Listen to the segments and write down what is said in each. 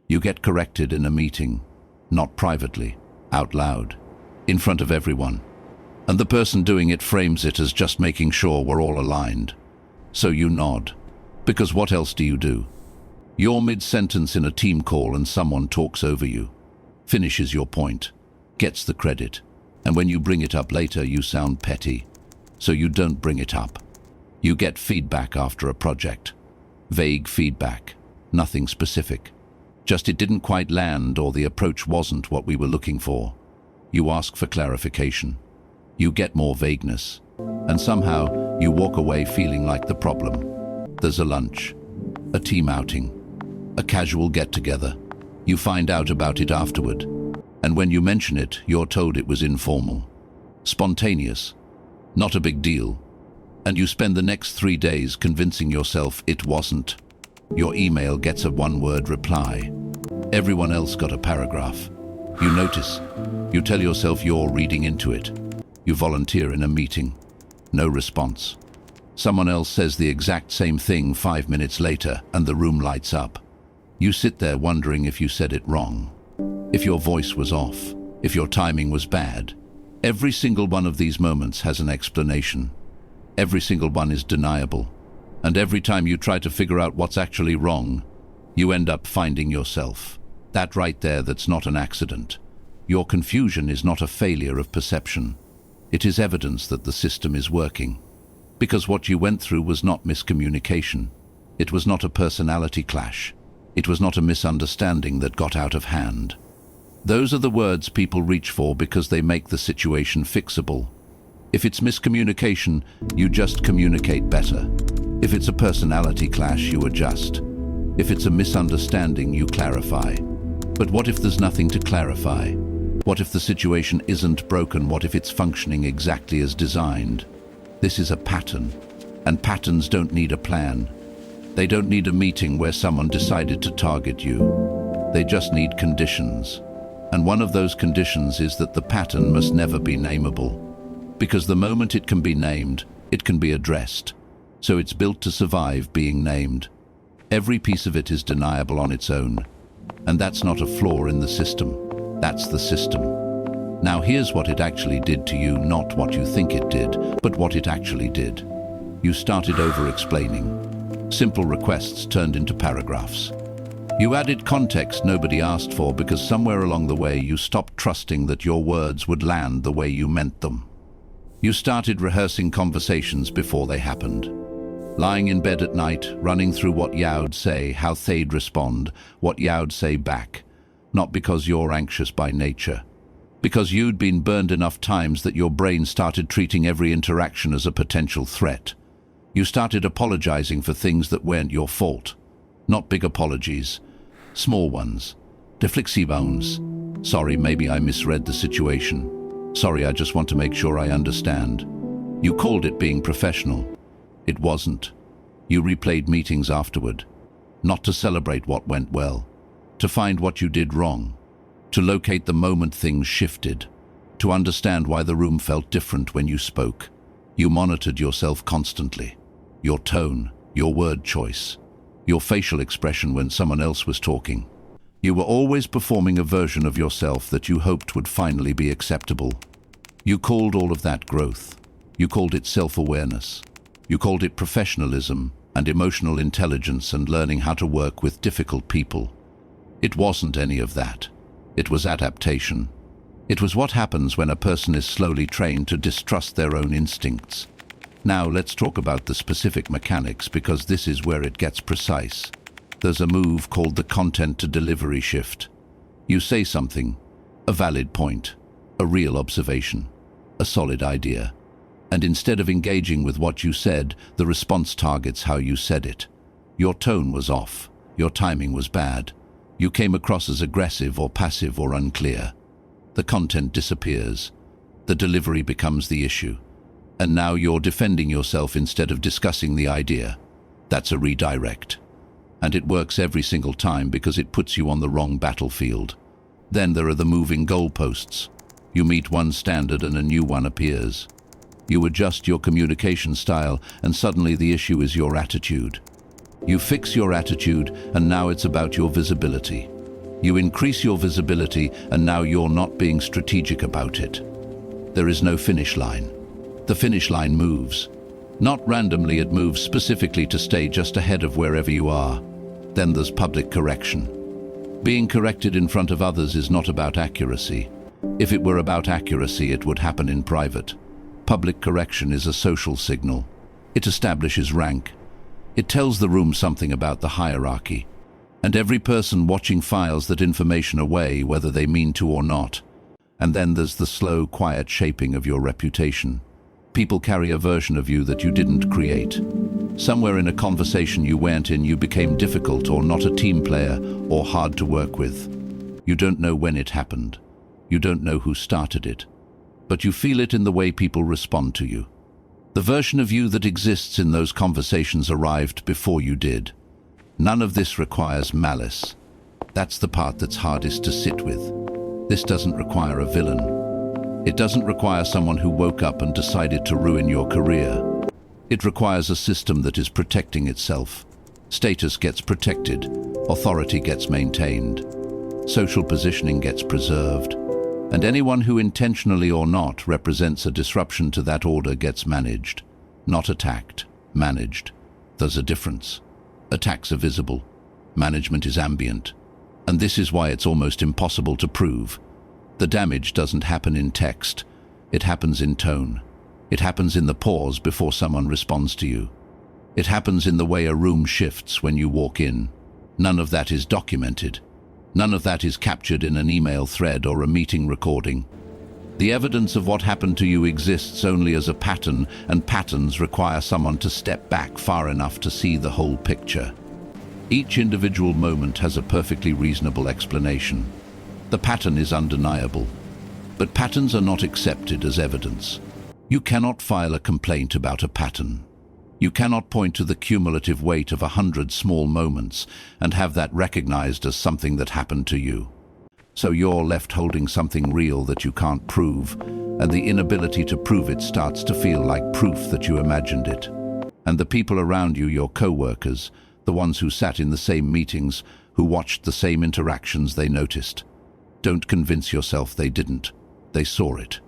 You get corrected in a meeting, not privately, out loud, in front of everyone. And the person doing it frames it as just making sure we're all aligned. So you nod, because what else do you do? You're mid-sentence in a team call and someone talks over you, finishes your point, gets the credit, and when you bring it up later you sound petty, so you don't bring it up. You get feedback after a project. Vague feedback, nothing specific. Just it didn't quite land or the approach wasn't what we were looking for. You ask for clarification. You get more vagueness, and somehow you walk away feeling like the problem. There's a lunch, a team outing, a casual get-together. You find out about it afterward, and when you mention it, you're told it was informal, spontaneous, not a big deal, and you spend the next 3 days convincing yourself it wasn't. Your email gets a one-word reply. Everyone else got a paragraph. You notice. You tell yourself you're reading into it. You volunteer in a meeting. No response. Someone else says the exact same thing 5 minutes later, and the room lights up. You sit there wondering if you said it wrong, if your voice was off, if your timing was bad. Every single one of these moments has an explanation. Every single one is deniable. And every time you try to figure out what's actually wrong, you end up finding yourself. That right there, that's not an accident. Your confusion is not a failure of perception. It is evidence that the system is working. Because what you went through was not miscommunication. It was not a personality clash. It was not a misunderstanding that got out of hand. Those are the words people reach for because they make the situation fixable. If it's miscommunication, you just communicate better. If it's a personality clash, you adjust. If it's a misunderstanding, you clarify. But what if there's nothing to clarify? What if the situation isn't broken? What if it's functioning exactly as designed? This is a pattern, and patterns don't need a plan. They don't need a meeting where someone decided to target you. They just need conditions. And one of those conditions is that the pattern must never be nameable. Because the moment it can be named, it can be addressed. So it's built to survive being named. Every piece of it is deniable on its own. And that's not a flaw in the system. That's the system. Now here's what it actually did to you, not what you think it did, but what it actually did. You started over-explaining. Simple requests turned into paragraphs. You added context nobody asked for because somewhere along the way you stopped trusting that your words would land the way you meant them. You started rehearsing conversations before they happened. Lying in bed at night, running through what you'd say, how they'd respond, what you'd say back. Not because you're anxious by nature. Because you'd been burned enough times that your brain started treating every interaction as a potential threat. You started apologizing for things that weren't your fault. Not big apologies. Small ones. Deflexivones. Sorry, maybe I misread the situation. Sorry, I just want to make sure I understand. You called it being professional. It wasn't. You replayed meetings afterward. Not to celebrate what went well. To find what you did wrong. To locate the moment things shifted. To understand why the room felt different when you spoke. You monitored yourself constantly. Your tone, your word choice, your facial expression when someone else was talking. You were always performing a version of yourself that you hoped would finally be acceptable. You called all of that growth. You called it self-awareness. You called it professionalism and emotional intelligence and learning how to work with difficult people. It wasn't any of that. It was adaptation. It was what happens when a person is slowly trained to distrust their own instincts. Now let's talk about the specific mechanics because this is where it gets precise. There's a move called the content to delivery shift. You say something, a valid point, a real observation, a solid idea. And instead of engaging with what you said, the response targets how you said it. Your tone was off. Your timing was bad. You came across as aggressive or passive or unclear. The content disappears. The delivery becomes the issue. And now you're defending yourself instead of discussing the idea. That's a redirect. And it works every single time because it puts you on the wrong battlefield. Then there are the moving goalposts. You meet one standard and a new one appears. You adjust your communication style and suddenly the issue is your attitude. You fix your attitude and now it's about your visibility. You increase your visibility, and now you're not being strategic about it. There is no finish line. The finish line moves. Not randomly, it moves specifically to stay just ahead of wherever you are. Then there's public correction. Being corrected in front of others is not about accuracy. If it were about accuracy, it would happen in private. Public correction is a social signal. It establishes rank. It tells the room something about the hierarchy. And every person watching files that information away, whether they mean to or not. And then there's the slow, quiet shaping of your reputation. People carry a version of you that you didn't create. Somewhere in a conversation you weren't in, you became difficult or not a team player or hard to work with. You don't know when it happened. You don't know who started it. But you feel it in the way people respond to you. The version of you that exists in those conversations arrived before you did. None of this requires malice. That's the part that's hardest to sit with. This doesn't require a villain. It doesn't require someone who woke up and decided to ruin your career. It requires a system that is protecting itself. Status gets protected. Authority gets maintained. Social positioning gets preserved. And anyone who intentionally or not represents a disruption to that order gets managed. Not attacked, managed. There's a difference. Attacks are visible. Management is ambient. And this is why it's almost impossible to prove. The damage doesn't happen in text. It happens in tone. It happens in the pause before someone responds to you. It happens in the way a room shifts when you walk in. None of that is documented. None of that is captured in an email thread or a meeting recording. The evidence of what happened to you exists only as a pattern, and patterns require someone to step back far enough to see the whole picture. Each individual moment has a perfectly reasonable explanation. The pattern is undeniable. But patterns are not accepted as evidence. You cannot file a complaint about a pattern. You cannot point to the cumulative weight of 100 small moments and have that recognized as something that happened to you. So you're left holding something real that you can't prove, and the inability to prove it starts to feel like proof that you imagined it. And the people around you, your co-workers, the ones who sat in the same meetings, who watched the same interactions, they noticed. Don't convince yourself they didn't. They saw it.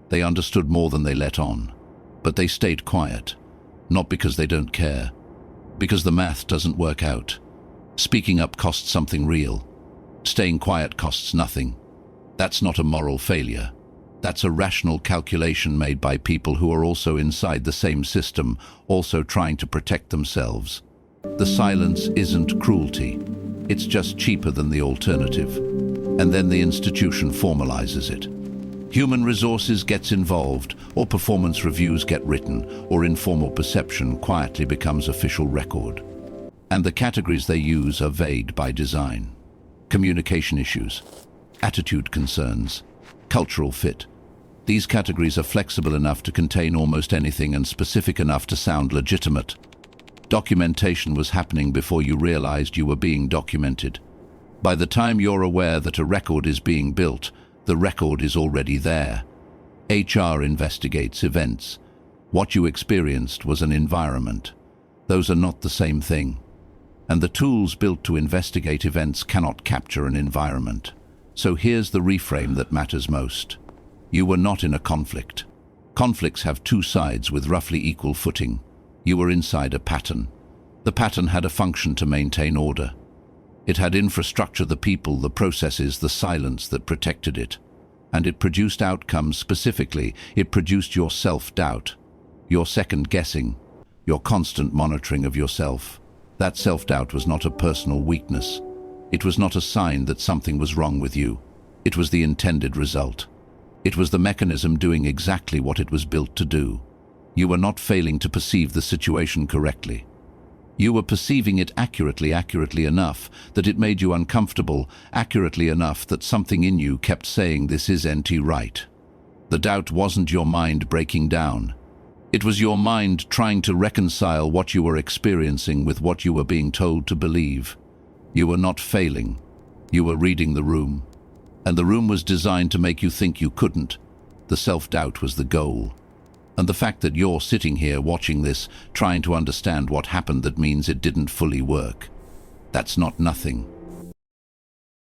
They understood more than they let on. But they stayed quiet. Not because they don't care. Because the math doesn't work out. Speaking up costs something real. Staying quiet costs nothing. That's not a moral failure. That's a rational calculation made by people who are also inside the same system, also trying to protect themselves. The silence isn't cruelty. It's just cheaper than the alternative. And then the institution formalizes it. Human resources gets involved, or performance reviews get written, or informal perception quietly becomes official record. And the categories they use are vague by design. Communication issues, attitude concerns, cultural fit. These categories are flexible enough to contain almost anything and specific enough to sound legitimate. Documentation was happening before you realized you were being documented. By the time you're aware that a record is being built, the record is already there. HR investigates events. What you experienced was an environment. Those are not the same thing. And the tools built to investigate events cannot capture an environment. So here's the reframe that matters most. You were not in a conflict. Conflicts have two sides with roughly equal footing. You were inside a pattern. The pattern had a function to maintain order. It had infrastructure, the people, the processes, the silence that protected it. And it produced outcomes specifically. It produced your self-doubt, your second-guessing, your constant monitoring of yourself. That self-doubt was not a personal weakness. It was not a sign that something was wrong with you. It was the intended result. It was the mechanism doing exactly what it was built to do. You were not failing to perceive the situation correctly. You were perceiving it accurately enough that it made you uncomfortable, accurately enough that something in you kept saying this isn't right. The doubt wasn't your mind breaking down. It was your mind trying to reconcile what you were experiencing with what you were being told to believe. You were not failing. You were reading the room. And the room was designed to make you think you couldn't. The self-doubt was the goal. And the fact that you're sitting here watching this, trying to understand what happened, that means it didn't fully work. That's not nothing.